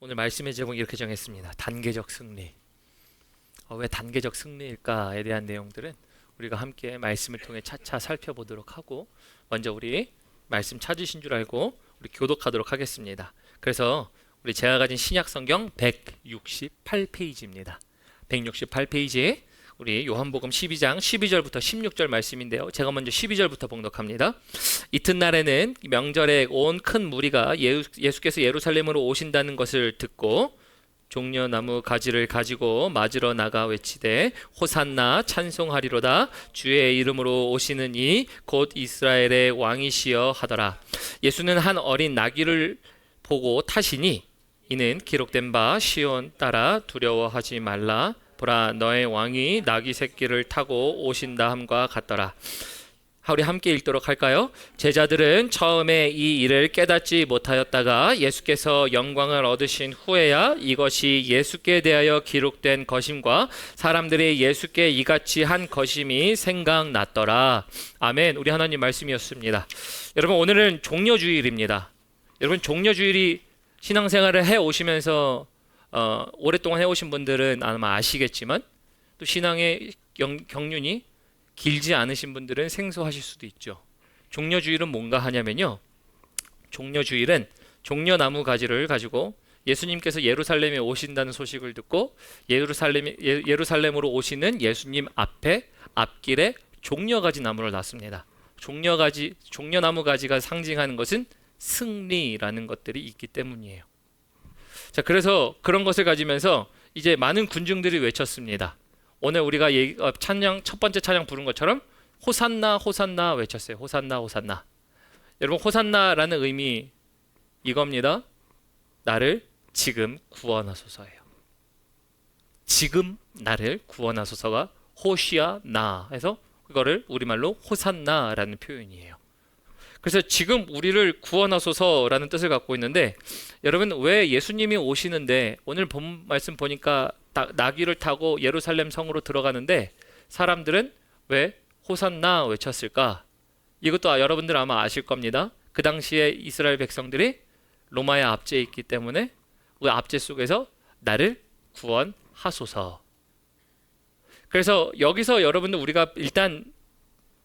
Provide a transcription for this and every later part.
오늘 말씀의 제목이 이렇게 정했습니다. 단계적 승리. 왜 단계적 승리일까에 대한 내용들은 우리가 함께 말씀을 통해 차차 살펴보도록 하고, 먼저 우리 말씀 찾으신 줄 알고 우리 교독하도록 하겠습니다. 그래서 우리 제가 가진 신약 성경 168페이지입니다. 168페이지에 우리 요한복음 12장 12절부터 16절 말씀인데요. 제가 먼저 12절부터 봉독합니다. 이튿날에는 명절에 온 큰 무리가 예수께서 예루살렘으로 오신다는 것을 듣고 종려나무 가지를 가지고 맞으러 나가 외치되 호산나 찬송하리로다 주의 이름으로 오시는 이 곧 이스라엘의 왕이시여 하더라. 예수는 한 어린 나귀를 보고 타시니 이는 기록된 바 시온 따라 두려워하지 말라 보라 너의 왕이 나귀 새끼를 타고 오신다 함과 같더라. 우리 함께 읽도록 할까요? 제자들은 처음에 이 일을 깨닫지 못하였다가 예수께서 영광을 얻으신 후에야 이것이 예수께 대하여 기록된 것임과 사람들이 예수께 이같이 한 것임이 생각났더라. 아멘. 우리 하나님 말씀이었습니다. 여러분, 오늘은 종려주일입니다. 여러분, 종려주일이 신앙생활을 해오시면서 오랫동안 해오신 분들은 아마 아시겠지만, 또 신앙의 경륜이 길지 않으신 분들은 생소하실 수도 있죠. 종려주일은 뭔가 하냐면요, 종려주일은 종려나무 가지를 가지고 예수님께서 예루살렘에 오신다는 소식을 듣고 예루살렘으로 오시는 예수님 앞에 앞길에 종려가지 나무를 놨습니다. 종려나무 가지가 상징하는 것은 승리라는 것들이 있기 때문이에요. 자, 그래서 그런 것을 가지면서 이제 많은 군중들이 외쳤습니다. 오늘 우리가 찬양, 첫 번째 찬양 부른 것처럼 호산나 호산나 외쳤어요. 호산나 호산나. 여러분, 호산나라는 의미 이겁니다. 나를 지금 구원하소서예요. 지금 나를 구원하소서가 호시아나 해서 그거를 우리말로 호산나라는 표현이에요. 그래서 지금 우리를 구원하소서라는 뜻을 갖고 있는데, 여러분, 왜 예수님이 오시는데 오늘 본 말씀 보니까 나귀를 타고 예루살렘 성으로 들어가는데 사람들은 왜 호산나 외쳤을까? 이것도 여러분들 아마 아실 겁니다. 그 당시에 이스라엘 백성들이 로마의 압제에 있기 때문에 그 압제 속에서 나를 구원하소서. 그래서 여기서 여러분들 우리가 일단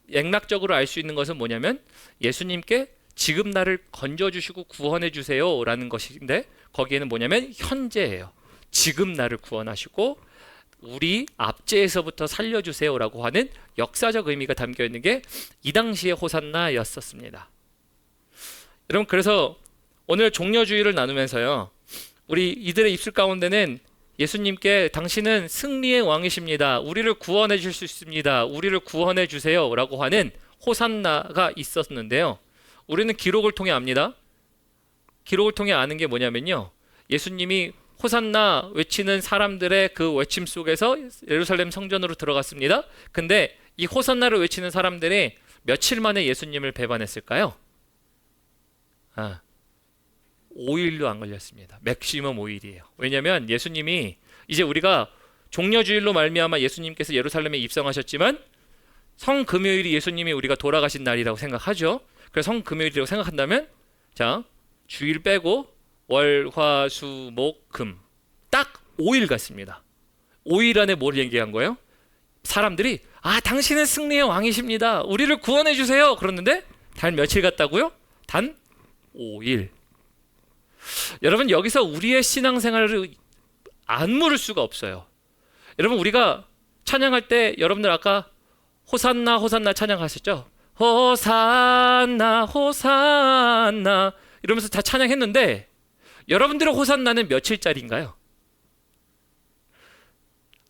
맥락적으로 알 수 있는 것은 뭐냐면, 예수님께 지금 나를 건져주시고 구원해 주세요 라는 것인데, 거기에는 뭐냐면 현재예요. 지금 나를 구원하시고 우리 압제에서부터 살려주세요 라고 하는 역사적 의미가 담겨 있는 게 이 당시의 호산나였었습니다. 여러분, 그래서 오늘 종려주일을 나누면서요, 우리 이들의 입술 가운데는 예수님께 당신은 승리의 왕이십니다, 우리를 구원해 줄 수 있습니다, 우리를 구원해 주세요 라고 하는 호산나가 있었는데요, 우리는 기록을 통해 압니다. 기록을 통해 아는 게 뭐냐면요, 예수님이 호산나 외치는 사람들의 그 외침 속에서 예루살렘 성전으로 들어갔습니다. 근데 이 호산나를 외치는 사람들이 며칠 만에 예수님을 배반했을까요? 5일도 안 걸렸습니다. 맥시멈 5일이에요. 왜냐하면 예수님이 이제 우리가 종려주일로 말미암아 예수님께서 예루살렘에 입성하셨지만 성금요일이 예수님이 우리가 돌아가신 날이라고 생각하죠. 그래서 성금요일이라고 생각한다면, 자, 주일 빼고 월, 화, 수, 목, 금 딱 5일 갔습니다. 5일 안에 뭘 얘기한 거예요? 사람들이 당신은 승리의 왕이십니다, 우리를 구원해 주세요 그러는데 단 며칠 갔다고요? 단 5일. 여러분, 여기서 우리의 신앙생활을 안 물을 수가 없어요. 여러분, 우리가 찬양할 때 여러분들 아까 호산나 호산나 찬양하셨죠? 호산나 호산나 이러면서 다 찬양했는데, 여러분들의 호산나는 며칠짜리인가요?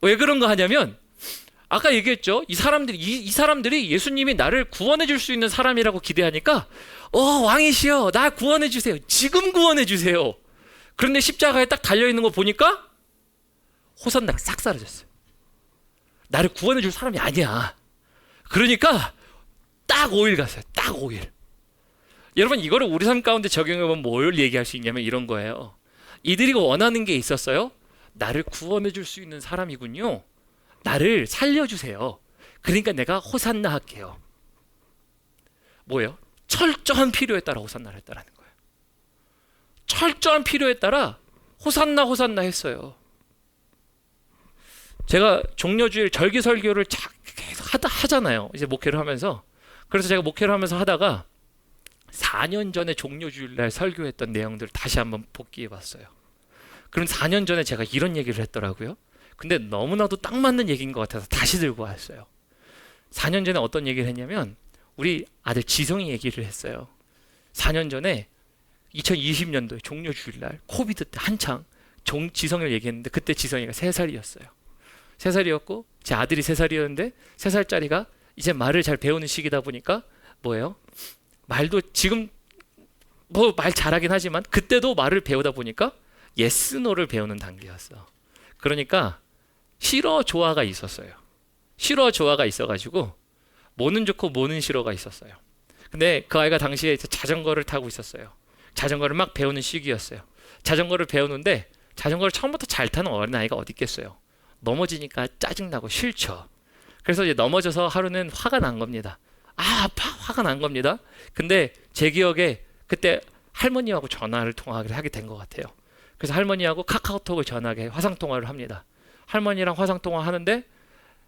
왜 그런가 하냐면, 아까 얘기했죠. 이 사람들이 예수님이 나를 구원해 줄 수 있는 사람이라고 기대하니까 왕이시여 나 구원해 주세요, 지금 구원해 주세요. 그런데 십자가에 딱 달려있는 거 보니까 호산나가 싹 사라졌어요. 나를 구원해 줄 사람이 아니야. 그러니까 딱 5일 갔어요. 딱 5일. 여러분, 이거를 우리 삶 가운데 적용해보면 뭘 얘기할 수 있냐면 이런 거예요. 이들이 원하는 게 있었어요. 나를 구원해 줄 수 있는 사람이군요, 나를 살려주세요. 그러니까 내가 호산나 할게요. 뭐예요? 철저한 필요에 따라 호산나를 했다라는 거예요. 철저한 필요에 따라 호산나 호산나 했어요. 제가 종려주일 절기 설교를 계속 하잖아요. 이제 목회를 하면서. 그래서 제가 목회를 하면서 하다가 4년 전에 종려주일날 설교했던 내용들을 다시 한번 복기해 봤어요. 그럼 4년 전에 제가 이런 얘기를 했더라고요. 근데 너무나도 딱 맞는 얘기인 것 같아서 다시 들고 왔어요. 4년 전에 어떤 얘기를 했냐면 우리 아들 지성이 얘기를 했어요. 4년 전에 2020년도에 종려주일날 코비드 때 한창 지성을 얘기했는데 그때 지성이가 3살이었어요. 3살이었고 제 아들이 3살이었는데 3살짜리가 이제 말을 잘 배우는 시기다 보니까 뭐예요? 말도 지금 뭐 말 잘하긴 하지만 그때도 말을 배우다 보니까 yes, no를 배우는 단계였어. 그러니까 싫어 좋아가 있었어요. 싫어 좋아가 있어가지고 뭐는 좋고 뭐는 싫어가 있었어요. 근데 그 아이가 당시에 자전거를 타고 있었어요. 자전거를 막 배우는 시기였어요. 자전거를 배우는데 자전거를 처음부터 잘 타는 어린아이가 어디 있겠어요. 넘어지니까 짜증나고 싫죠. 그래서 이제 넘어져서 하루는 화가 난 겁니다. 화가 난 겁니다. 근데 제 기억에 그때 할머니하고 전화를 통화를 하게 된 것 같아요. 그래서 할머니하고 카카오톡을 전화하게 화상통화를 합니다. 할머니랑 화상통화 하는데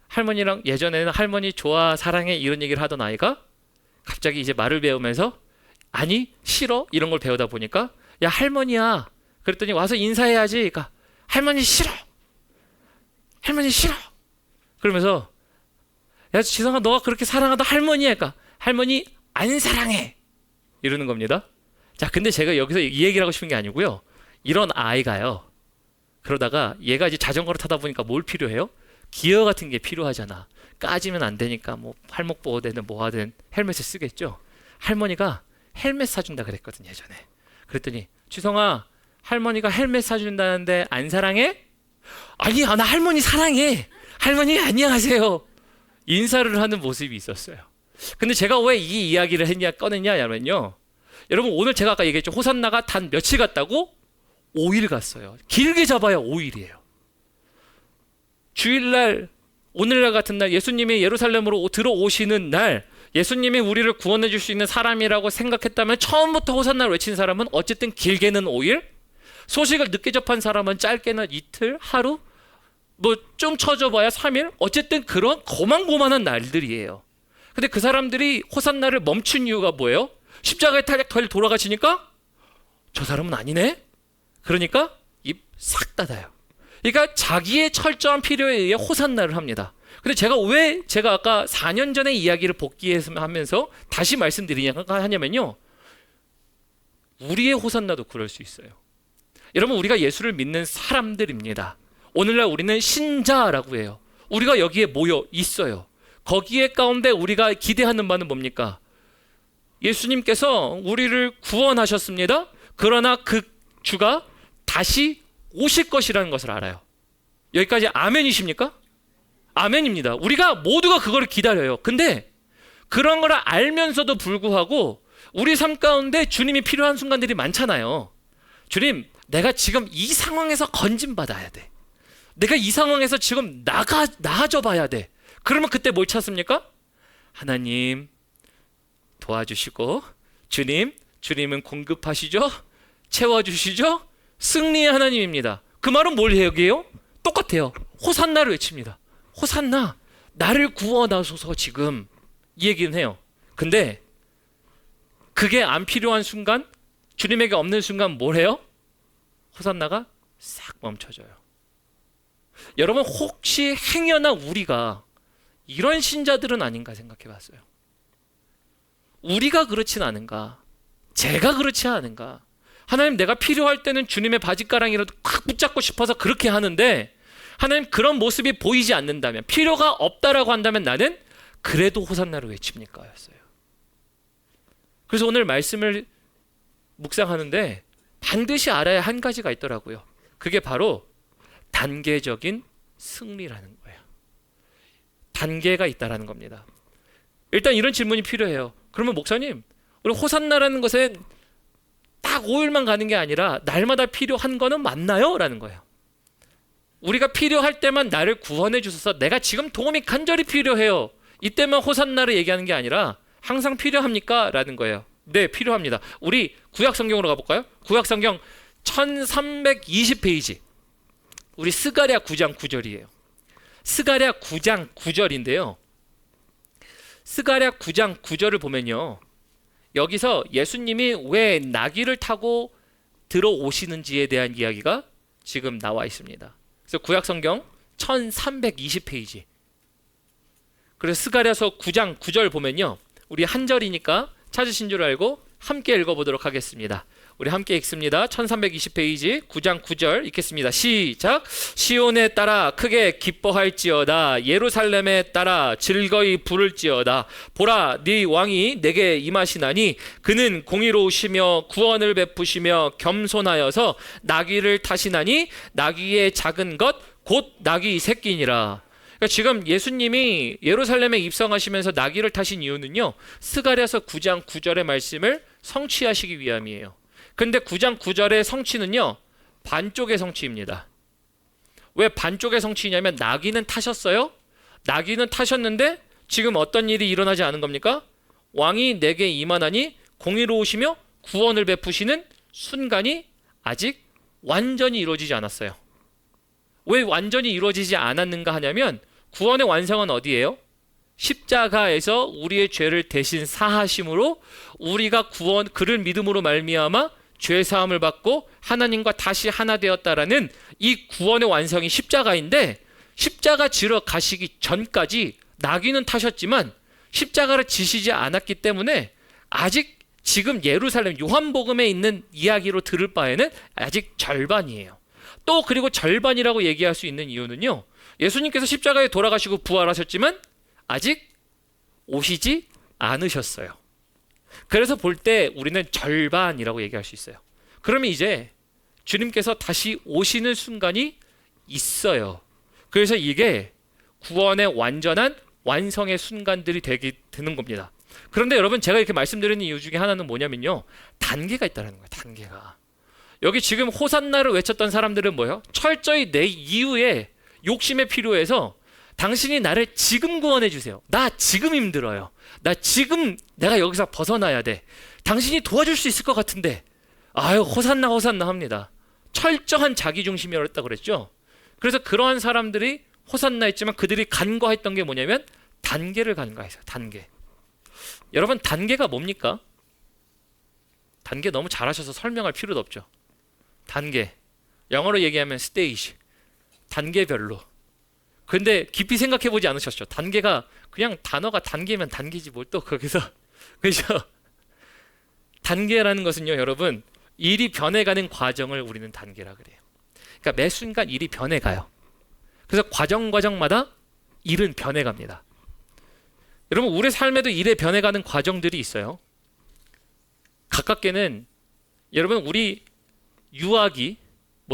할머니랑 예전에는 할머니 좋아 사랑해 이런 얘기를 하던 아이가 갑자기 이제 말을 배우면서 아니 싫어 이런 걸 배우다 보니까 야 할머니야 그랬더니 와서 인사해야지. 그러니까 할머니 싫어 할머니 싫어 그러면서 야 지성아 너가 그렇게 사랑하던 할머니야. 그러니까 할머니 안 사랑해 이러는 겁니다. 자 근데 제가 여기서 이 얘기를 하고 싶은 게 아니고요. 이런 아이가요. 그러다가 얘가 이제 자전거를 타다 보니까 뭘 필요해요? 기어 같은 게 필요하잖아. 까지면 안 되니까 뭐 팔목 보호대든 뭐 하든 헬멧을 쓰겠죠. 할머니가 헬멧 사준다 그랬거든 예전에. 그랬더니 지성아 할머니가 헬멧 사준다는데 안 사랑해? 아니야 나 할머니 사랑해. 할머니 안녕하세요. 인사를 하는 모습이 있었어요. 근데 제가 왜 이 이야기를 꺼냈냐면요. 여러분 오늘 제가 아까 얘기했죠. 호산나가 단 며칠 갔다고? 5일 갔어요. 길게 잡아야 5일이에요. 주일날 오늘날 같은 날 예수님이 예루살렘으로 들어오시는 날 예수님이 우리를 구원해 줄 수 있는 사람이라고 생각했다면 처음부터 호산나를 외친 사람은 어쨌든 길게는 5일, 소식을 늦게 접한 사람은 짧게는 이틀, 하루, 뭐 좀 쳐줘봐야 3일, 어쨌든 그런 고만고만한 날들이에요. 근데 그 사람들이 호산나를 멈춘 이유가 뭐예요? 십자가에 탈 돌아가시니까 저 사람은 아니네? 그러니까 입 싹 닫아요. 그러니까 자기의 철저한 필요에 의해 호산나를 합니다. 근데 제가 아까 4년 전의 이야기를 복기하면서 다시 말씀드리냐면요. 우리의 호산나도 그럴 수 있어요. 여러분 우리가 예수를 믿는 사람들입니다. 오늘날 우리는 신자라고 해요. 우리가 여기에 모여 있어요. 거기에 가운데 우리가 기대하는 바는 뭡니까? 예수님께서 우리를 구원하셨습니다. 그러나 그 주가 다시 오실 것이라는 것을 알아요. 여기까지 아멘이십니까? 아멘입니다. 우리가 모두가 그걸 기다려요. 근데 그런 걸 알면서도 불구하고 우리 삶 가운데 주님이 필요한 순간들이 많잖아요. 주님, 내가 지금 이 상황에서 건진받아야 돼. 내가 이 상황에서 지금 나아져 봐야 돼. 그러면 그때 뭘 찾습니까? 하나님 도와주시고 주님은 공급하시죠? 채워주시죠? 승리의 하나님입니다. 그 말은 뭘 얘기해요? 똑같아요. 호산나를 외칩니다. 호산나 나를 구원하소서 지금 이 얘기는 해요. 근데 그게 안 필요한 순간 주님에게 없는 순간 뭘 해요? 호산나가 싹 멈춰져요. 여러분 혹시 행여나 우리가 이런 신자들은 아닌가 생각해 봤어요. 우리가 그렇진 않은가? 제가 그렇지 않은가? 하나님 내가 필요할 때는 주님의 바짓가랑이라도 꽉 붙잡고 싶어서 그렇게 하는데 하나님 그런 모습이 보이지 않는다면 필요가 없다라고 한다면 나는 그래도 호산나를 외칩니까? 였어요. 그래서 오늘 말씀을 묵상하는데 반드시 알아야 한 가지가 있더라고요. 그게 바로 단계적인 승리라는 거예요. 단계가 있다라는 겁니다. 일단 이런 질문이 필요해요. 그러면 목사님, 우리 호산나라는 것은 딱 5일만 가는 게 아니라 날마다 필요한 거는 맞나요? 라는 거예요. 우리가 필요할 때만 나를 구원해 주셔서 내가 지금 도움이 간절히 필요해요. 이때만 호산나를 얘기하는 게 아니라 항상 필요합니까? 라는 거예요. 네, 필요합니다. 우리 구약 성경으로 가볼까요? 구약 성경 1320페이지 우리 스가랴 9장 9절이에요. 스가랴 9장 9절인데요. 스가랴 9장 9절을 보면요, 여기서 예수님이 왜 나귀를 타고 들어오시는지에 대한 이야기가 지금 나와 있습니다. 그래서 구약성경 1320페이지, 그래서 스가랴서 9장 9절 보면요, 우리 한 절이니까 찾으신 줄 알고 함께 읽어보도록 하겠습니다. 우리 함께 읽습니다. 1320페이지 9장 9절 읽겠습니다. 시작. 시온에 따라 크게 기뻐할지어다. 예루살렘에 따라 즐거이 부를지어다. 보라, 네 왕이 내게 임하시나니 그는 공의로우시며 구원을 베푸시며 겸손하여서 나귀를 타시나니 나귀의 작은 것 곧 나귀 새끼니라. 그러니까 지금 예수님이 예루살렘에 입성하시면서 나귀를 타신 이유는요, 스가랴서 9장 9절의 말씀을 성취하시기 위함이에요. 근데 9장 9절의 성취는요, 반쪽의 성취입니다. 왜 반쪽의 성취냐면 나귀는 타셨어요. 나귀는 타셨는데 지금 어떤 일이 일어나지 않은 겁니까? 왕이 내게 임하나니 공의로우시며 구원을 베푸시는 순간이 아직 완전히 이루어지지 않았어요. 왜 완전히 이루어지지 않았는가 하냐면 구원의 완성은 어디예요? 십자가에서 우리의 죄를 대신 사하심으로 우리가 그를 믿음으로 말미암아 죄 사함을 받고 하나님과 다시 하나 되었다라는 이 구원의 완성이 십자가인데, 십자가 지러 가시기 전까지 나귀는 타셨지만 십자가를 지시지 않았기 때문에 아직 지금 예루살렘 요한복음에 있는 이야기로 들을 바에는 아직 절반이에요. 또 그리고 절반이라고 얘기할 수 있는 이유는요, 예수님께서 십자가에 돌아가시고 부활하셨지만 아직 오시지 않으셨어요. 그래서 볼 때 우리는 절반이라고 얘기할 수 있어요. 그러면 이제 주님께서 다시 오시는 순간이 있어요. 그래서 이게 구원의 완전한 완성의 순간들이 되는 겁니다. 그런데 여러분, 제가 이렇게 말씀드리는 이유 중에 하나는 뭐냐면요, 단계가 있다는 거예요. 단계가. 여기 지금 호산나를 외쳤던 사람들은 뭐예요? 철저히 내 이유에 욕심에 필요해서 당신이 나를 지금 구원해 주세요. 나 지금 힘들어요. 나 지금 내가 여기서 벗어나야 돼. 당신이 도와줄 수 있을 것 같은데, 아유 호산나 호산나 합니다. 철저한 자기중심이었다고 그랬죠. 그래서 그러한 사람들이 호산나 했지만 그들이 간과했던 게 뭐냐면 단계를 간과했어요. 단계. 여러분, 단계가 뭡니까? 단계 너무 잘하셔서 설명할 필요도 없죠. 단계, 영어로 얘기하면 스테이지, 단계별로. 근데 깊이 생각해보지 않으셨죠? 단계가 그냥 단어가 단계면 단계지 뭘 또 거기서 그죠? 단계라는 것은요, 여러분, 일이 변해가는 과정을 우리는 단계라 그래요. 그러니까 매 순간 일이 변해가요. 그래서 과정마다 일은 변해갑니다. 여러분, 우리 삶에도 일에 변해가는 과정들이 있어요. 가깝게는 여러분, 우리 유아기,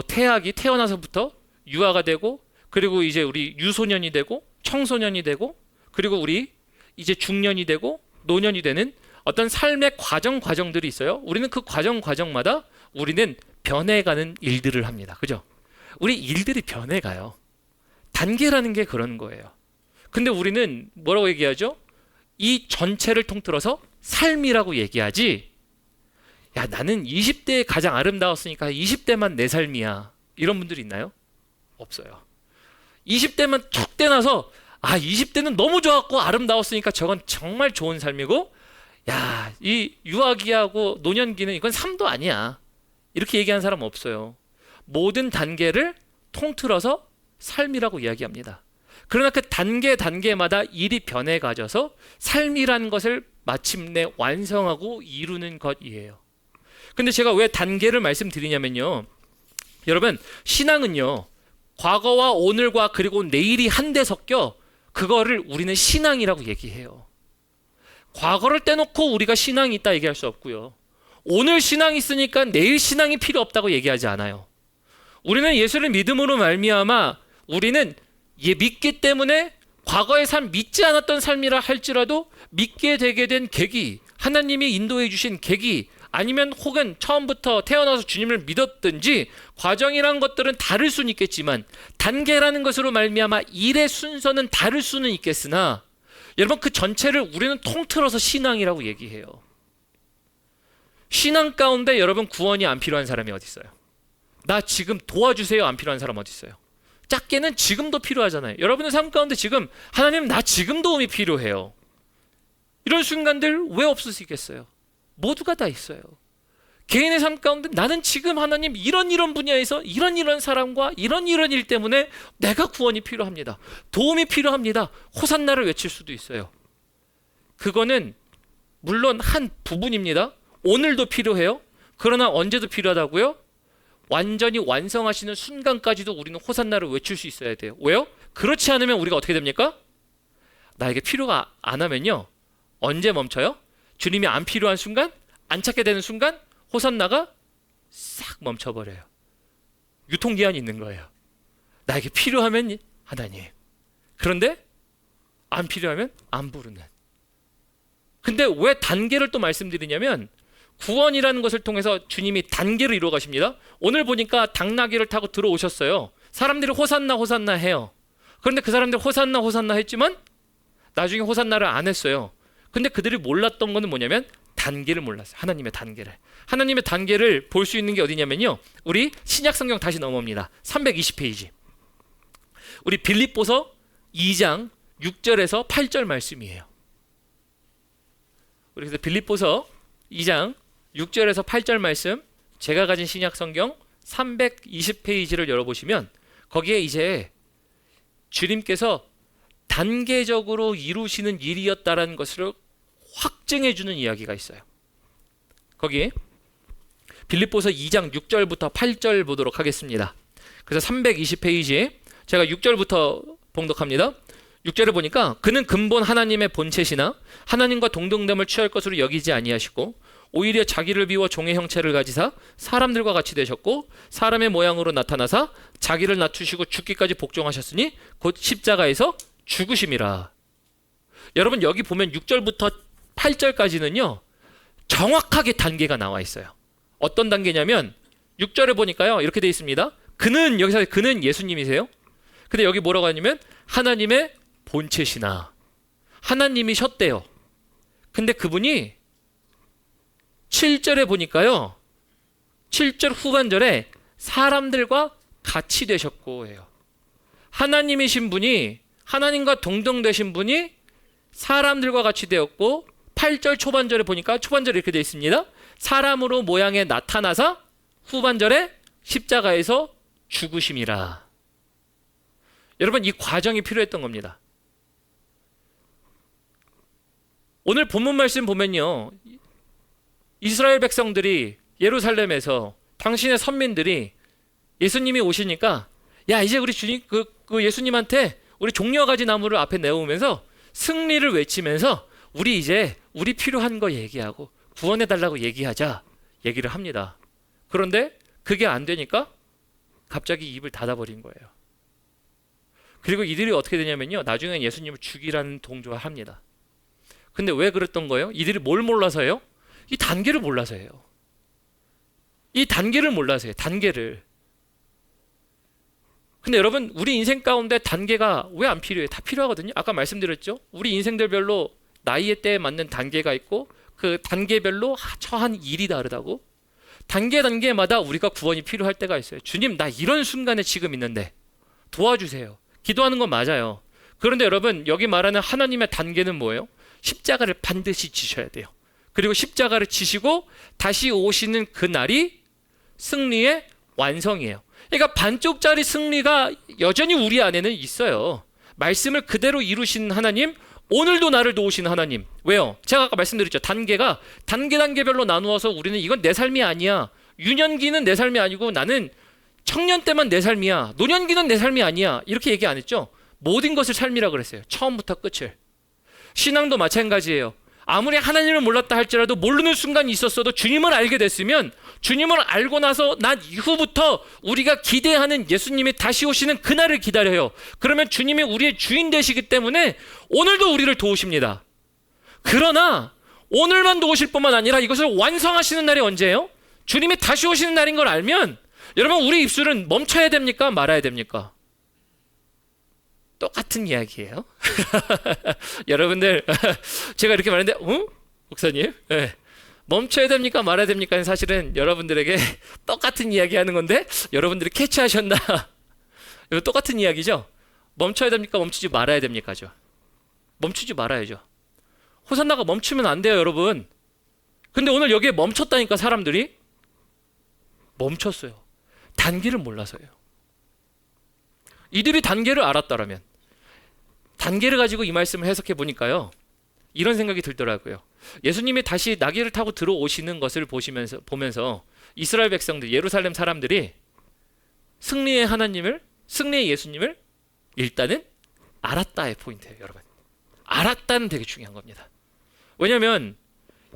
태아기 태어나서부터 유아가 되고, 그리고 이제 우리 유소년이 되고 청소년이 되고, 그리고 우리 이제 중년이 되고 노년이 되는 어떤 삶의 과정들이 있어요. 우리는 그 과정마다 우리는 변해가는 일들을 합니다. 그죠? 우리 일들이 변해가요. 단계라는 게 그런 거예요. 근데 우리는 뭐라고 얘기하죠? 이 전체를 통틀어서 삶이라고 얘기하지, 야 나는 20대에 가장 아름다웠으니까 20대만 내 삶이야, 이런 분들이 있나요? 없어요. 20대만 툭 떼나서 20대는 너무 좋았고 아름다웠으니까 저건 정말 좋은 삶이고, 야 이 유아기하고 노년기는 이건 삶도 아니야, 이렇게 얘기하는 사람 없어요. 모든 단계를 통틀어서 삶이라고 이야기합니다. 그러나 그 단계마다 일이 변해가져서 삶이라는 것을 마침내 완성하고 이루는 것이에요. 근데 제가 왜 단계를 말씀드리냐면요, 여러분, 신앙은요, 과거와 오늘과 그리고 내일이 한데 섞여 그거를 우리는 신앙이라고 얘기해요. 과거를 떼놓고 우리가 신앙이 있다 얘기할 수 없고요, 오늘 신앙이 있으니까 내일 신앙이 필요 없다고 얘기하지 않아요. 우리는 예수를 믿음으로 말미암아 우리는 믿기 때문에 과거의 삶, 믿지 않았던 삶이라 할지라도 믿게 되게 된 계기, 하나님이 인도해 주신 계기, 아니면 혹은 처음부터 태어나서 주님을 믿었든지 과정이란 것들은 다를 수는 있겠지만 단계라는 것으로 말미암아 일의 순서는 다를 수는 있겠으나, 여러분, 그 전체를 우리는 통틀어서 신앙이라고 얘기해요. 신앙 가운데 여러분, 구원이 안 필요한 사람이 어디 있어요? 나 지금 도와주세요 안 필요한 사람 어디 있어요? 작게는 지금도 필요하잖아요. 여러분의 삶 가운데 지금 하나님 나 지금 도움이 필요해요. 이런 순간들 왜 없으시겠어요? 모두가 다 있어요. 개인의 삶 가운데 나는 지금 하나님 이런 분야에서 이런 사람과 이런 일 때문에 내가 구원이 필요합니다. 도움이 필요합니다. 호산나를 외칠 수도 있어요. 그거는 물론 한 부분입니다. 오늘도 필요해요. 그러나 언제도 필요하다고요? 완전히 완성하시는 순간까지도 우리는 호산나를 외칠 수 있어야 돼요. 왜요? 그렇지 않으면 우리가 어떻게 됩니까? 나에게 필요가 안 하면요. 언제 멈춰요? 주님이 안 필요한 순간? 안 찾게 되는 순간? 호산나가 싹 멈춰버려요. 유통기한이 있는 거예요. 나에게 필요하면 하나님. 그런데 안 필요하면 안 부르는. 근데 왜 단계를 또 말씀드리냐면 구원이라는 것을 통해서 주님이 단계를 이루어 가십니다. 오늘 보니까 당나귀를 타고 들어오셨어요. 사람들이 호산나 호산나 해요. 그런데 그 사람들 호산나 호산나 했지만 나중에 호산나를 안 했어요. 근데 그들이 몰랐던 거는 뭐냐면 단계를 몰랐어요. 하나님의 단계를. 하나님의 단계를 볼 수 있는 게 어디냐면요. 우리 신약 성경 다시 넘어옵니다. 320페이지. 우리 빌립보서 2장 6절에서 8절 말씀이에요. 우리 그래서 빌립보서 2장 6절에서 8절 말씀, 제가 가진 신약 성경 320페이지를 열어보시면 거기에 이제 주님께서 단계적으로 이루시는 일이었다라는 것을 확증해 주는 이야기가 있어요. 거기 빌립보서 2장 6절부터 8절 보도록 하겠습니다. 그래서 320페이지에 제가 6절부터 봉독합니다. 6절을 보니까 그는 근본 하나님의 본체시나 하나님과 동등됨을 취할 것으로 여기지 아니하시고 오히려 자기를 비워 종의 형체를 가지사 사람들과 같이 되셨고 사람의 모양으로 나타나사 자기를 낮추시고 죽기까지 복종하셨으니 곧 십자가에서 죽으심이라. 여러분 여기 보면 6절부터 8절까지는요 정확하게 단계가 나와 있어요. 어떤 단계냐면 6절에 보니까요 이렇게 되어 있습니다. 그는, 여기서 그는 예수님이세요. 근데 여기 뭐라고 하냐면 하나님의 본체시나, 하나님이셨대요. 근데 그분이 7절에 보니까요 7절 후반절에 사람들과 같이 되셨고 해요. 하나님이신 분이, 하나님과 동등되신 분이 사람들과 같이 되었고 8절 초반절에 보니까 초반절에 이렇게 되어 있습니다. 사람으로 모양에 나타나사 후반절에 십자가에서 죽으심이라. 여러분 이 과정이 필요했던 겁니다. 오늘 본문 말씀 보면요 이스라엘 백성들이 예루살렘에서 당신의 선민들이 예수님이 오시니까 야 이제 우리 주님 그 예수님한테 우리 종려가지 나무를 앞에 내오면서 승리를 외치면서 우리 이제 우리 필요한 거 얘기하고 구원해달라고 얘기하자 얘기를 합니다. 그런데 그게 안 되니까 갑자기 입을 닫아버린 거예요. 그리고 이들이 어떻게 되냐면요 나중에 예수님을 죽이라는 동조를 합니다. 근데 왜 그랬던 거예요? 이들이 뭘 몰라서요? 이 단계를 몰라서예요. 이 단계를 몰라서요. 단계를. 근데 여러분 우리 인생 가운데 단계가 왜 안 필요해요? 다 필요하거든요. 아까 말씀드렸죠. 우리 인생들별로 나이에 때에 맞는 단계가 있고 그 단계별로 처한 일이 다르다고. 단계마다 우리가 구원이 필요할 때가 있어요. 주님 나 이런 순간에 지금 있는데 도와주세요. 기도하는 건 맞아요. 그런데 여러분 여기 말하는 하나님의 단계는 뭐예요? 십자가를 반드시 지셔야 돼요. 그리고 십자가를 지시고 다시 오시는 그 날이 승리의 완성이에요. 그러니까 반쪽짜리 승리가 여전히 우리 안에는 있어요. 말씀을 그대로 이루시는 하나님, 오늘도 나를 도우시는 하나님. 왜요? 제가 아까 말씀드렸죠. 단계가 단계별로 나누어서 우리는 이건 내 삶이 아니야. 유년기는 내 삶이 아니고 나는 청년 때만 내 삶이야. 노년기는 내 삶이 아니야. 이렇게 얘기 안 했죠. 모든 것을 삶이라 그랬어요. 처음부터 끝을. 신앙도 마찬가지예요. 아무리 하나님을 몰랐다 할지라도 모르는 순간이 있었어도 주님을 알게 됐으면 주님을 알고 나서 난 이후부터 우리가 기대하는 예수님이 다시 오시는 그날을 기다려요. 그러면 주님이 우리의 주인 되시기 때문에 오늘도 우리를 도우십니다. 그러나 오늘만 도우실 뿐만 아니라 이것을 완성하시는 날이 언제예요? 주님이 다시 오시는 날인 걸 알면 여러분 우리 입술은 멈춰야 됩니까? 말아야 됩니까? 똑같은 이야기예요. 여러분들 제가 이렇게 말했는데 목사님 멈춰야 됩니까 말아야 됩니까? 사실은 여러분들에게 똑같은 이야기 하는 건데 여러분들이 캐치하셨나? 이거 똑같은 이야기죠. 멈춰야 됩니까 멈추지 말아야 됩니까죠. 멈추지 말아야죠. 호산나가 멈추면 안 돼요 여러분. 근데 오늘 여기에 멈췄다니까. 사람들이 멈췄어요. 단계를 몰라서요. 이들이 단계를 알았다라면, 단계를 가지고 이 말씀을 해석해 보니까요, 이런 생각이 들더라고요. 예수님이 다시 나귀를 타고 들어오시는 것을 보면서 이스라엘 백성들, 예루살렘 사람들이 승리의 하나님을, 승리의 예수님을 일단은 알았다의 포인트예요 여러분. 알았다는 되게 중요한 겁니다. 왜냐하면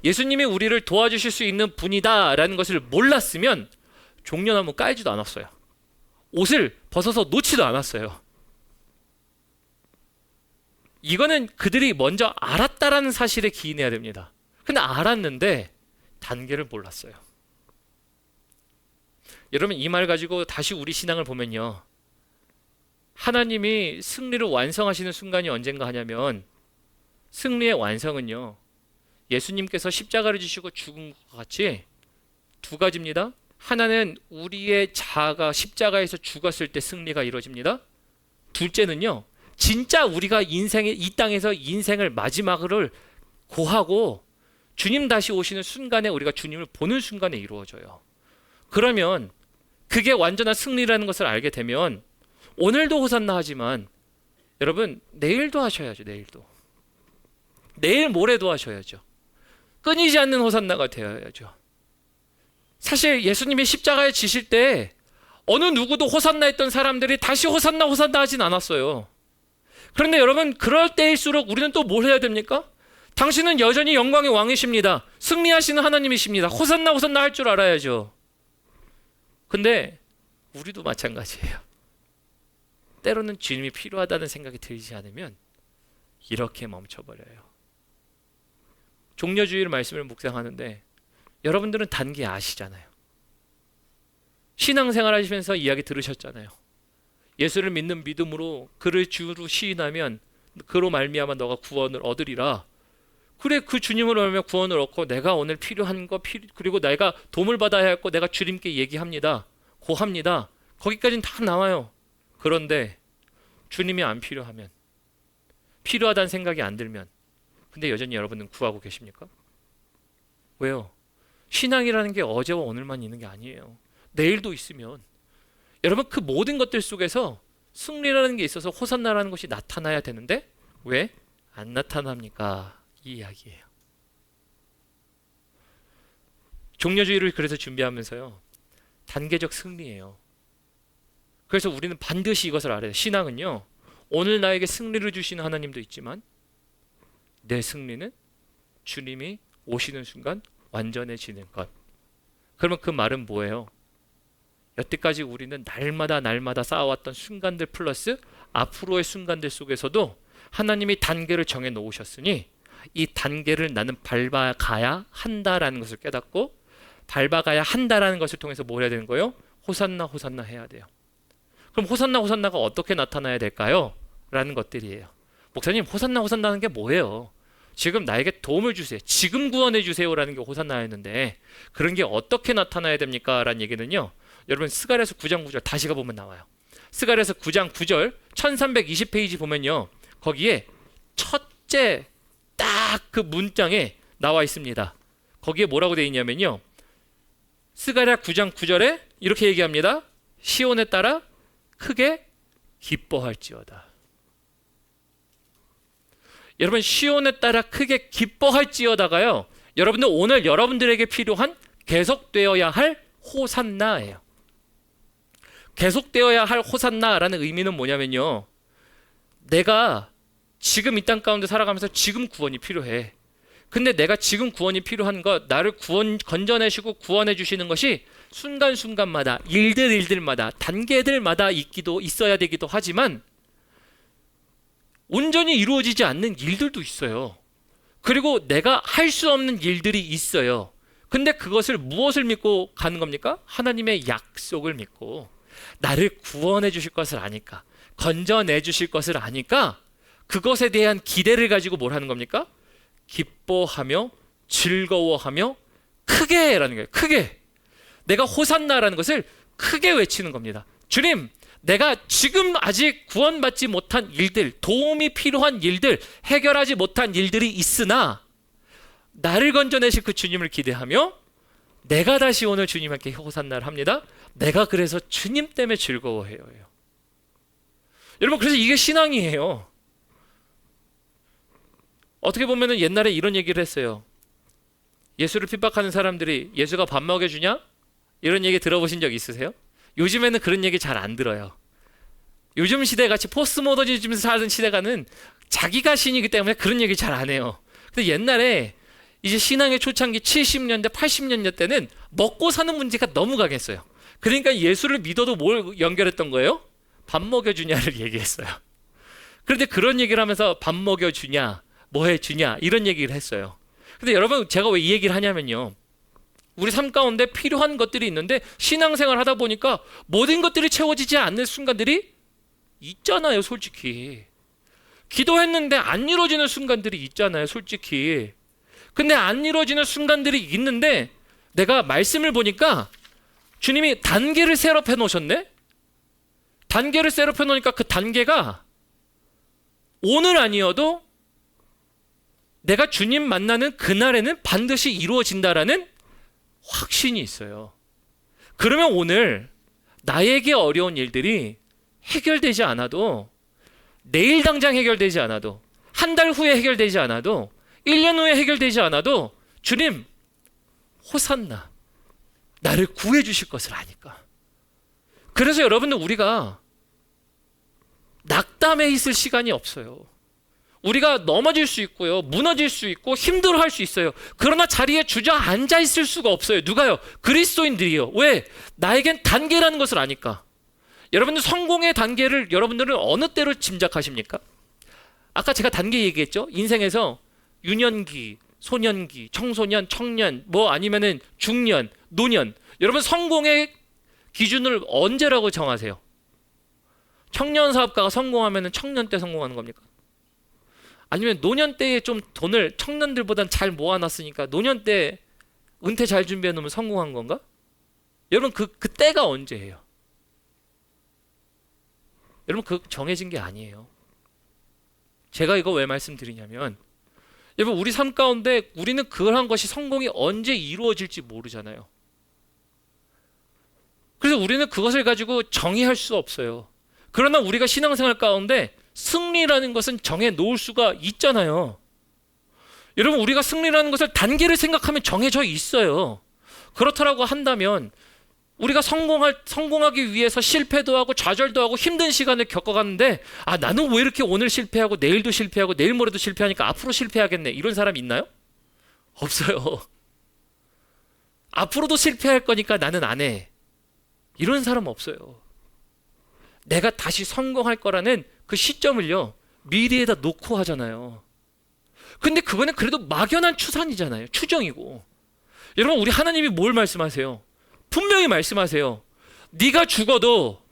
예수님이 우리를 도와주실 수 있는 분이다라는 것을 몰랐으면 종려나무 깔지도 않았어요. 옷을 벗어서 놓지도 않았어요. 이거는 그들이 먼저 알았다라는 사실에 기인해야 됩니다. 근데 알았는데 단계를 몰랐어요. 여러분 이 말 가지고 다시 우리 신앙을 보면요, 하나님이 승리를 완성하시는 순간이 언젠가 하냐면, 승리의 완성은요 예수님께서 십자가를 지시고 죽은 것 같이 두 가지입니다. 하나는 우리의 자아가 십자가에서 죽었을 때 승리가 이루어집니다. 둘째는요, 진짜 우리가 이 땅에서 인생을 마지막을 고하고 주님 다시 오시는 순간에 우리가 주님을 보는 순간에 이루어져요. 그러면 그게 완전한 승리라는 것을 알게 되면 오늘도 호산나 하지만 여러분 내일도 하셔야죠. 내일 모레도 하셔야죠. 끊이지 않는 호산나가 되어야죠. 사실 예수님이 십자가에 지실 때 어느 누구도 호산나 했던 사람들이 다시 호산나 하진 않았어요. 그런데 여러분 그럴 때일수록 우리는 또 뭘 해야 됩니까? 당신은 여전히 영광의 왕이십니다. 승리하시는 하나님이십니다. 호산나 할 줄 알아야죠. 근데 우리도 마찬가지예요. 때로는 주님이 필요하다는 생각이 들지 않으면 이렇게 멈춰버려요. 종려주일 말씀을 묵상하는데 여러분들은 단계 아시잖아요. 신앙생활 하시면서 이야기 들으셨잖아요. 예수를 믿는 믿음으로 그를 주로 시인하면 그로 말미암아 너가 구원을 얻으리라. 그래, 그 주님을 알면 구원을 얻고 내가 오늘 필요한 거 그리고 내가 도움을 받아야 할 거 내가 주님께 얘기합니다. 고합니다. 거기까지는 다 나와요. 그런데 주님이 안 필요하면, 필요하다는 생각이 안 들면, 근데 여전히 여러분은 구하고 계십니까? 왜요? 신앙이라는 게 어제와 오늘만 있는 게 아니에요. 내일도 있으면 여러분 그 모든 것들 속에서 승리라는 게 있어서 호산나라는 것이 나타나야 되는데 왜 안 나타납니까? 이 이야기예요. 종려주의를 그래서 준비하면서요, 단계적 승리예요. 그래서 우리는 반드시 이것을 알아야 돼요. 신앙은요, 오늘 나에게 승리를 주시는 하나님도 있지만 내 승리는 주님이 오시는 순간 완전해지는 것. 그러면 그 말은 뭐예요? 여태까지 우리는 날마다 쌓아왔던 순간들 플러스 앞으로의 순간들 속에서도 하나님이 단계를 정해 놓으셨으니 이 단계를 나는 밟아가야 한다라는 것을 깨닫고, 밟아가야 한다라는 것을 통해서 뭘 해야 되는 거예요? 호산나 해야 돼요. 그럼 호산나가 어떻게 나타나야 될까요? 라는 것들이에요. 목사님, 호산나는 게 뭐예요? 지금 나에게 도움을 주세요, 지금 구원해 주세요 라는 게 호산나였는데 그런 게 어떻게 나타나야 됩니까? 라는 얘기는요, 여러분 스가랴서 9장 9절 다시 가보면 나와요. 스가랴서 9장 9절 1320페이지 보면요, 거기에 첫째 딱 그 문장에 나와 있습니다. 거기에 뭐라고 되어 있냐면요, 스가랴 9장 9절에 이렇게 얘기합니다. 시온에 따라 크게 기뻐할지어다. 여러분 시온에 따라 크게 기뻐할지어다가요, 여러분들 오늘 여러분들에게 필요한 계속되어야 할 호산나예요. 계속되어야 할 호산나라는 의미는 뭐냐면요, 내가 지금 이 땅 가운데 살아가면서 지금 구원이 필요해. 근데 내가 지금 구원이 필요한 것, 나를 건져내시고 구원해 주시는 것이 순간순간마다 일들마다 단계들마다 있어야 되기도 하지만 온전히 이루어지지 않는 일들도 있어요. 그리고 내가 할 수 없는 일들이 있어요. 근데 그것을 무엇을 믿고 가는 겁니까? 하나님의 약속을 믿고, 나를 구원해 주실 것을 아니까, 건져내 주실 것을 아니까 그것에 대한 기대를 가지고 뭘 하는 겁니까? 기뻐하며 즐거워하며 크게라는 거예요. 크게. 내가 호산나라는 것을 크게 외치는 겁니다. 주님, 내가 지금 아직 구원받지 못한 일들, 도움이 필요한 일들, 해결하지 못한 일들이 있으나 나를 건져내실 그 주님을 기대하며 내가 다시 오늘 주님께 호산나를 합니다. 내가 그래서 주님 때문에 즐거워해요. 여러분, 그래서 이게 신앙이에요. 어떻게 보면 옛날에 이런 얘기를 했어요. 예수를 핍박하는 사람들이 예수가 밥 먹여주냐? 이런 얘기 들어보신 적 있으세요? 요즘에는 그런 얘기 잘 안 들어요. 요즘 시대같이 포스모더니즘에서 사는 시대가는 자기가 신이기 때문에 그런 얘기 잘 안 해요. 근데 옛날에 이제 신앙의 초창기 70년대, 80년대 때는 먹고 사는 문제가 너무 강했어요. 그러니까 예수를 믿어도 뭘 연결했던 거예요? 밥 먹여주냐를 얘기했어요. 그런데 그런 얘기를 하면서 밥 먹여주냐, 뭐 해주냐 이런 얘기를 했어요. 근데 여러분, 제가 왜 이 얘기를 하냐면요, 우리 삶 가운데 필요한 것들이 있는데 신앙생활 하다 보니까 모든 것들이 채워지지 않는 순간들이 있잖아요. 솔직히 기도했는데 안 이루어지는 순간들이 있잖아요. 솔직히. 근데 안 이루어지는 순간들이 있는데 내가 말씀을 보니까 주님이 단계를 셋업해 놓으셨네. 단계를 셋업해 놓으니까 그 단계가 오늘 아니어도 내가 주님 만나는 그날에는 반드시 이루어진다라는 확신이 있어요. 그러면 오늘 나에게 어려운 일들이 해결되지 않아도, 내일 당장 해결되지 않아도, 한 달 후에 해결되지 않아도, 1년 후에 해결되지 않아도 주님 호산나, 나를 구해 주실 것을 아니까. 그래서 여러분들, 우리가 낙담해 있을 시간이 없어요. 우리가 넘어질 수 있고요, 무너질 수 있고 힘들어할 수 있어요. 그러나 자리에 주저앉아 있을 수가 없어요. 누가요? 그리스도인들이요. 왜? 나에겐 단계라는 것을 아니까. 여러분들, 성공의 단계를 여러분들은 어느 때로 짐작하십니까? 아까 제가 단계 얘기했죠. 인생에서 유년기, 소년기, 청소년, 청년, 뭐 아니면은 중년, 노년. 여러분, 성공의 기준을 언제라고 정하세요? 청년 사업가가 성공하면은 청년 때 성공하는 겁니까? 아니면 노년 때에 좀 돈을 청년들보단 잘 모아놨으니까 노년 때 은퇴 잘 준비해 놓으면 성공한 건가? 여러분, 그 때가 언제예요? 여러분, 그 정해진 게 아니에요. 제가 이거 왜 말씀드리냐면, 여러분, 우리 삶 가운데 우리는 그러한 것이 성공이 언제 이루어질지 모르잖아요. 그래서 우리는 그것을 가지고 정의할 수 없어요. 그러나 우리가 신앙생활 가운데 승리라는 것은 정해 놓을 수가 있잖아요. 여러분, 우리가 승리라는 것을 단계를 생각하면 정해져 있어요. 그렇다라고 한다면 우리가 성공하기 위해서 실패도 하고 좌절도 하고 힘든 시간을 겪어가는데, 아, 나는 왜 이렇게 오늘 실패하고 내일도 실패하고 내일 모레도 실패하니까 앞으로 실패하겠네, 이런 사람 있나요? 없어요. 앞으로도 실패할 거니까 나는 안 해, 이런 사람 없어요. 내가 다시 성공할 거라는 그 시점을요, 미래에다 놓고 하잖아요. 근데 그거는 그래도 막연한 추산이잖아요. 추정이고. 여러분, 우리 하나님이 뭘 말씀하세요? 분명히 말씀하세요. 네가 죽어도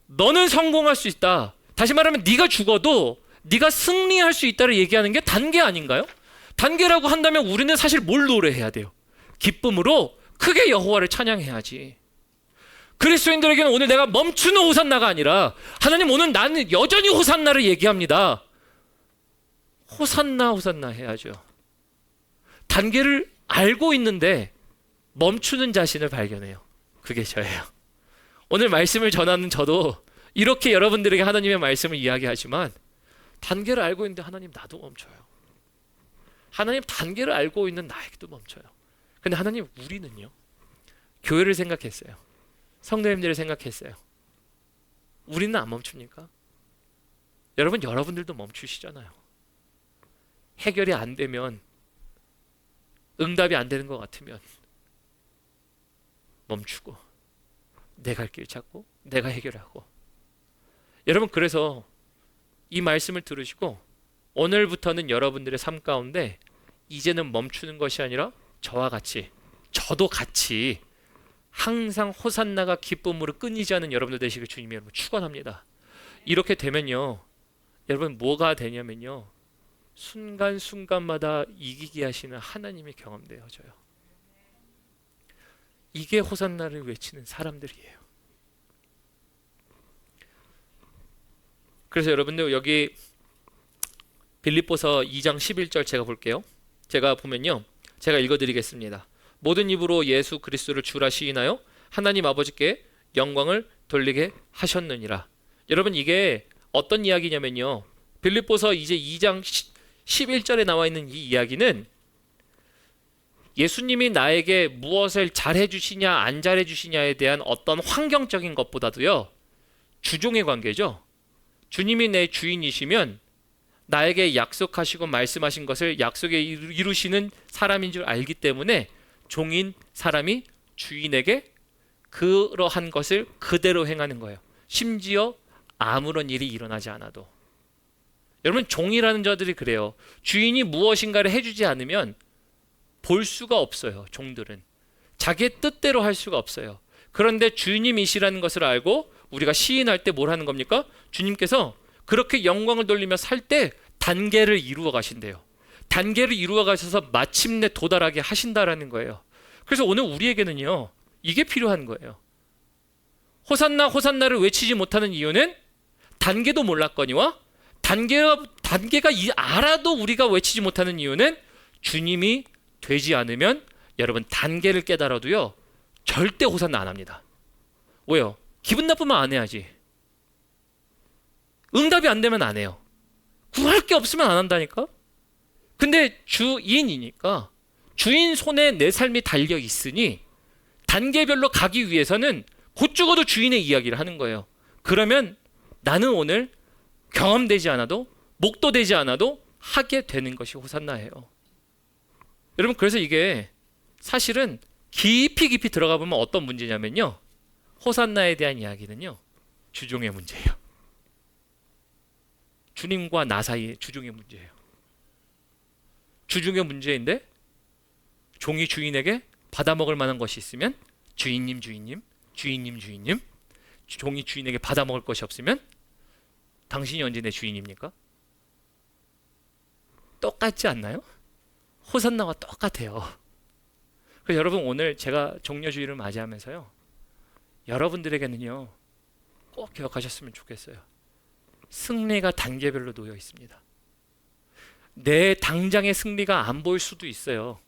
너는 성공할 수 있다. 다시 말하면 네가 죽어도 네가 승리할 수 있다를 얘기하는 게 단계 아닌가요? 단계라고 한다면 우리는 사실 뭘 노래해야 돼요? 기쁨으로 크게 여호와를 찬양해야지. 그리스도인들에게는 오늘 내가 멈추는 호산나가 아니라, 하나님, 오늘 나는 여전히 호산나를 얘기합니다. 호산나, 호산나 해야죠. 단계를 알고 있는데 멈추는 자신을 발견해요. 그게 저예요. 오늘 말씀을 전하는 저도 이렇게 여러분들에게 하나님의 말씀을 이야기하지만, 단계를 알고 있는데 하나님, 나도 멈춰요. 하나님, 단계를 알고 있는 나에게도 멈춰요. 근데 하나님, 우리는요, 교회를 생각했어요. 성도님들을 생각했어요. 우리는 안 멈춥니까? 여러분, 여러분들도 멈추시잖아요. 해결이 안 되면, 응답이 안 되는 것 같으면 멈추고 내 갈 길 찾고 내가 해결하고. 여러분, 그래서 이 말씀을 들으시고 오늘부터는 여러분들의 삶 가운데 이제는 멈추는 것이 아니라 저와 같이, 저도 같이 항상 호산나가 기쁨으로 끊이지 않는 여러분들 되시길 주님이 여러분 축원합니다. 이렇게 되면요, 여러분 뭐가 되냐면요, 순간순간마다 이기게 하시는 하나님이 경험되어져요. 이게 호산나를 외치는 사람들이에요. 그래서 여러분들 여기 빌립보서 2장 11절 제가 볼게요. 제가 보면요, 제가 읽어드리겠습니다. 모든 입으로 예수 그리스도를 주라 시인하여 하나님 아버지께 영광을 돌리게 하셨느니라. 여러분, 이게 어떤 이야기냐면요, 빌립보서 이제 2장 11절에 나와 있는 이 이야기는 예수님이 나에게 무엇을 잘해 주시냐 안 잘해 주시냐에 대한 어떤 환경적인 것보다도요, 주종의 관계죠. 주님이 내 주인이시면 나에게 약속하시고 말씀하신 것을 약속에 이루시는 사람인 줄 알기 때문에 종인 사람이 주인에게 그러한 것을 그대로 행하는 거예요. 심지어 아무런 일이 일어나지 않아도. 여러분, 종이라는 자들이 그래요. 주인이 무엇인가를 해주지 않으면 볼 수가 없어요. 종들은 자기의 뜻대로 할 수가 없어요. 그런데 주님이시라는 것을 알고 우리가 시인할 때 뭘 하는 겁니까? 주님께서 그렇게 영광을 돌리며 살 때 단계를 이루어 가신대요. 단계를 이루어 가셔서 마침내 도달하게 하신다라는 거예요. 그래서 오늘 우리에게는요, 이게 필요한 거예요. 호산나 호산나를 외치지 못하는 이유는 단계도 몰랐거니와 단계가 알아도 우리가 외치지 못하는 이유는 주님이 되지 않으면, 여러분, 단계를 깨달아도요 절대 호산나 안 합니다. 왜요? 기분 나쁘면 안 해야지. 응답이 안 되면 안 해요. 구할 게 없으면 안 한다니까. 근데 주인이니까 주인 손에 내 삶이 달려 있으니 단계별로 가기 위해서는 곧 죽어도 주인의 이야기를 하는 거예요. 그러면 나는 오늘 경험되지 않아도, 목도되지 않아도 하게 되는 것이 호산나예요. 여러분, 그래서 이게 사실은 깊이 들어가 보면 어떤 문제냐면요, 호산나에 대한 이야기는요 주종의 문제예요. 주님과 나 사이의 주종의 문제예요. 주종의 문제인데 종이 주인에게 받아먹을 만한 것이 있으면 주인님 종이 주인에게 받아먹을 것이 없으면 당신이 언제 내 주인입니까? 똑같지 않나요? 호산나와 똑같아요. 그래서 여러분, 오늘 제가 종려주의를 맞이하면서요, 여러분들에게는요 꼭 기억하셨으면 좋겠어요. 승리가 단계별로 놓여 있습니다. 내 당장의 승리가 안 보일 수도 있어요.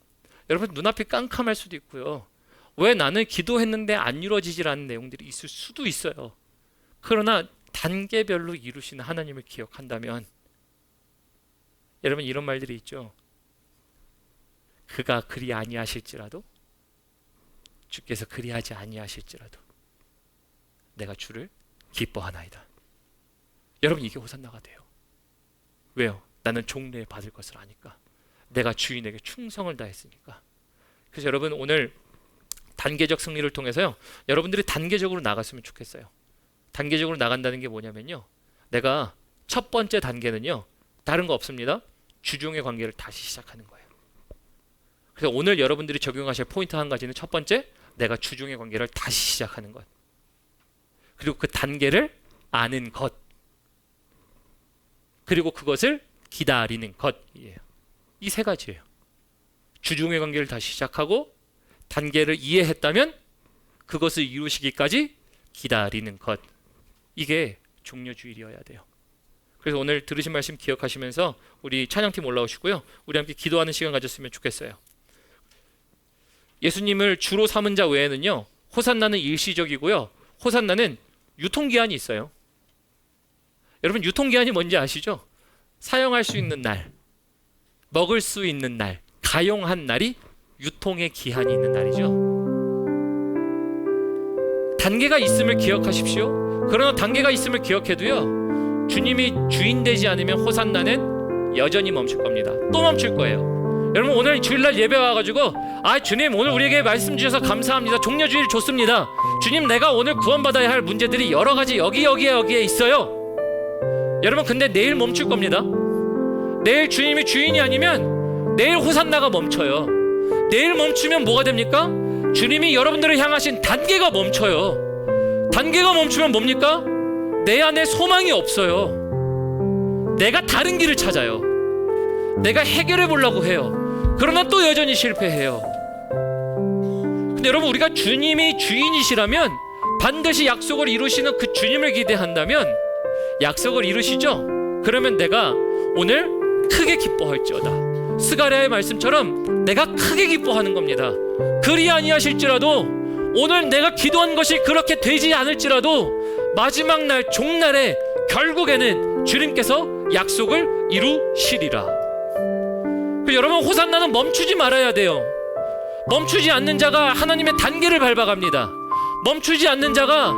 여러분, 눈앞이 깜깜할 수도 있고요. 왜 나는 기도했는데 안 이루어지질 않는 내용들이 있을 수도 있어요. 그러나 단계별로 이루시는 하나님을 기억한다면, 여러분, 이런 말들이 있죠. 그가 그리 아니하실지라도, 주께서 그리하지 아니하실지라도 내가 주를 기뻐하나이다. 여러분, 이게 호산나가 돼요. 왜요? 나는 종례 받을 것을 아니까. 내가 주인에게 충성을 다했으니까. 그래서 여러분, 오늘 단계적 승리를 통해서요, 여러분들이 단계적으로 나갔으면 좋겠어요. 단계적으로 나간다는 게 뭐냐면요, 내가 첫 번째 단계는요 다른 거 없습니다. 주종의 관계를 다시 시작하는 거예요. 그래서 오늘 여러분들이 적용하실 포인트 한 가지는, 첫 번째, 내가 주종의 관계를 다시 시작하는 것, 그리고 그 단계를 아는 것, 그리고 그것을 기다리는 것이에요. 이 세 가지예요. 주종의 관계를 다시 시작하고, 단계를 이해했다면 그것을 이루시기까지 기다리는 것, 이게 종려주일이어야 돼요. 그래서 오늘 들으신 말씀 기억하시면서 우리 찬양팀 올라오시고요, 우리 함께 기도하는 시간 가졌으면 좋겠어요. 예수님을 주로 삼은 자 외에는요, 호산나는 일시적이고요, 호산나는 유통기한이 있어요. 여러분, 유통기한이 뭔지 아시죠? 사용할 수 있는 날, 먹을 수 있는 날, 가용한 날이 유통의 기한이 있는 날이죠. 단계가 있음을 기억하십시오. 그러나 단계가 있음을 기억해도요, 주님이 주인 되지 않으면 호산나는 여전히 멈출 겁니다. 또 멈출 거예요. 여러분, 오늘 주일날 예배 와가지고, 주님 오늘 우리에게 말씀 주셔서 감사합니다, 종려주일 좋습니다, 주님 내가 오늘 구원받아야 할 문제들이 여러 가지 여기에 있어요. 여러분, 근데 내일 멈출 겁니다. 내일 주님이 주인이 아니면 내일 호산나가 멈춰요. 내일 멈추면 뭐가 됩니까? 주님이 여러분들을 향하신 단계가 멈춰요. 단계가 멈추면 뭡니까? 내 안에 소망이 없어요. 내가 다른 길을 찾아요. 내가 해결해 보려고 해요. 그러나 또 여전히 실패해요. 근데 여러분, 우리가 주님이 주인이시라면 반드시 약속을 이루시는 그 주님을 기대한다면 약속을 이루시죠? 그러면 내가 오늘 크게 기뻐할지어다. 스가랴의 말씀처럼 내가 크게 기뻐하는 겁니다. 그리 아니하실지라도, 오늘 내가 기도한 것이 그렇게 되지 않을지라도 마지막 날 종날에 결국에는 주님께서 약속을 이루시리라. 여러분, 호산나는 멈추지 말아야 돼요. 멈추지 않는 자가 하나님의 단계를 밟아갑니다. 멈추지 않는 자가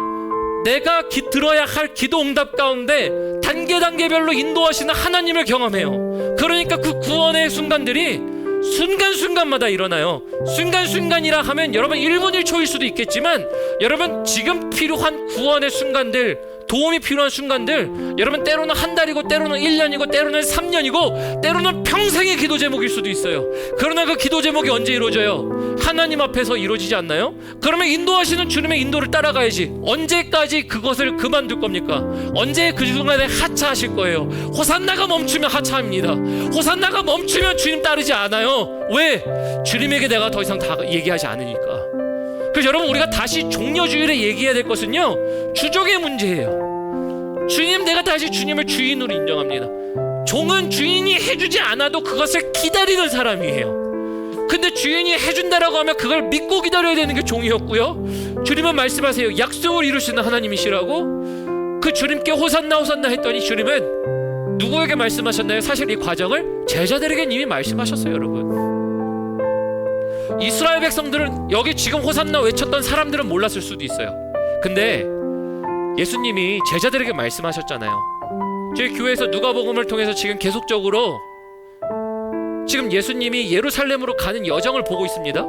내가 들어야 할 기도 응답 가운데 단계별로 인도하시는 하나님을 경험해요. 그러니까 그 구원의 순간들이 순간순간마다 일어나요. 순간순간이라 하면 여러분 1분 1초일 수도 있겠지만, 여러분 지금 필요한 구원의 순간들, 도움이 필요한 순간들, 여러분 때로는 한 달이고 때로는 1년이고 때로는 3년이고 때로는 평생의 기도 제목일 수도 있어요. 그러나 그 기도 제목이 언제 이루어져요? 하나님 앞에서 이루어지지 않나요? 그러면 인도하시는 주님의 인도를 따라가야지. 언제까지 그것을 그만둘 겁니까? 언제 그 순간에 하차하실 거예요? 호산나가 멈추면 하차합니다. 호산나가 멈추면 주님 따르지 않아요. 왜? 주님에게 내가 더 이상 다 얘기하지 않으니까. 그래서 여러분, 우리가 다시 종려주일에 얘기해야 될 것은요, 주족의 문제예요. 주님, 내가 다시 주님을 주인으로 인정합니다. 종은 주인이 해주지 않아도 그것을 기다리는 사람이에요. 근데 주인이 해준다라고 하면 그걸 믿고 기다려야 되는 게 종이었고요, 주님은 말씀하세요. 약속을 이루시는 하나님이시라고. 그 주님께 호산나 호산나 했더니 주님은 누구에게 말씀하셨나요? 사실 이 과정을 제자들에게 이미 말씀하셨어요. 여러분, 이스라엘 백성들은, 여기 지금 호산나 외쳤던 사람들은 몰랐을 수도 있어요. 근데 예수님이 제자들에게 말씀하셨잖아요. 저희 교회에서 누가복음을 통해서 지금 계속적으로 지금 예수님이 예루살렘으로 가는 여정을 보고 있습니다.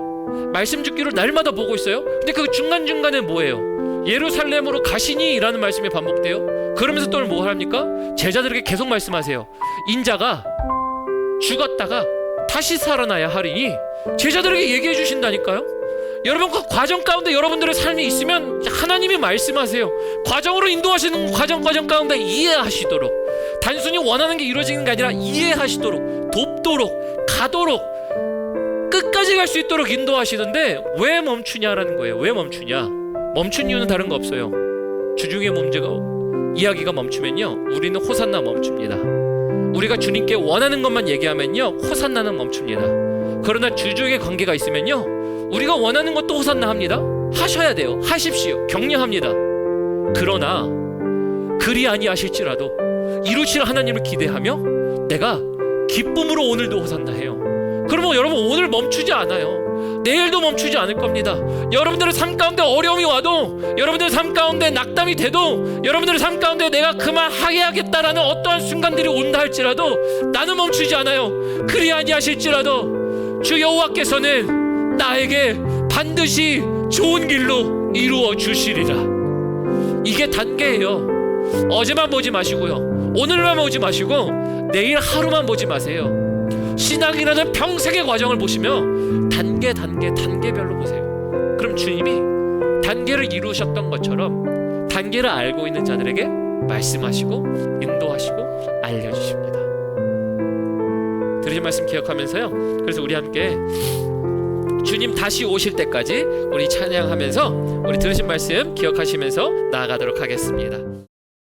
말씀 듣기로 날마다 보고 있어요. 근데 그 중간중간에 뭐예요? 예루살렘으로 가시니? 라는 말씀이 반복돼요. 그러면서 또 뭐 합니까? 제자들에게 계속 말씀하세요. 인자가 죽었다가 다시 살아나야 하리니. 제자들에게 얘기해 주신다니까요. 여러분, 그 과정 가운데 여러분들의 삶이 있으면 하나님이 말씀하세요. 과정으로 인도하시는 과정 가운데 이해하시도록, 단순히 원하는 게 이루어지는 게 아니라 이해하시도록, 돕도록, 가도록, 끝까지 갈 수 있도록 인도하시는데 왜 멈추냐라는 거예요. 왜 멈추냐? 멈춘 이유는 다른 거 없어요. 주중의 문제가, 이야기가 멈추면요, 우리는 호산나 멈춥니다. 우리가 주님께 원하는 것만 얘기하면요, 호산나는 멈춥니다. 그러나 주중의 관계가 있으면요, 우리가 원하는 것도 호산나 합니다. 하셔야 돼요. 하십시오. 격려합니다. 그러나 그리 아니하실지라도 이루실 하나님을 기대하며 내가 기쁨으로 오늘도 호산나 해요. 그러면 여러분, 오늘 멈추지 않아요. 내일도 멈추지 않을 겁니다. 여러분들의 삶 가운데 어려움이 와도, 여러분들의 삶 가운데 낙담이 돼도, 여러분들의 삶 가운데 내가 그만하게 하겠다라는 어떠한 순간들이 온다 할지라도 나는 멈추지 않아요. 그리 아니하실지라도 주 여호와께서는 나에게 반드시 좋은 길로 이루어 주시리라. 이게 단계예요. 어제만 보지 마시고요, 오늘만 보지 마시고 내일 하루만 보지 마세요. 신앙이라는 평생의 과정을 보시며 단계별로 보세요. 그럼 주님이 단계를 이루셨던 것처럼 단계를 알고 있는 자들에게 말씀하시고 인도하시고 알려주십니다. 들으신 말씀 기억하면서요, 그래서 우리 함께 주님 다시 오실 때까지 우리 찬양하면서 우리 들으신 말씀 기억하시면서 나아가도록 하겠습니다.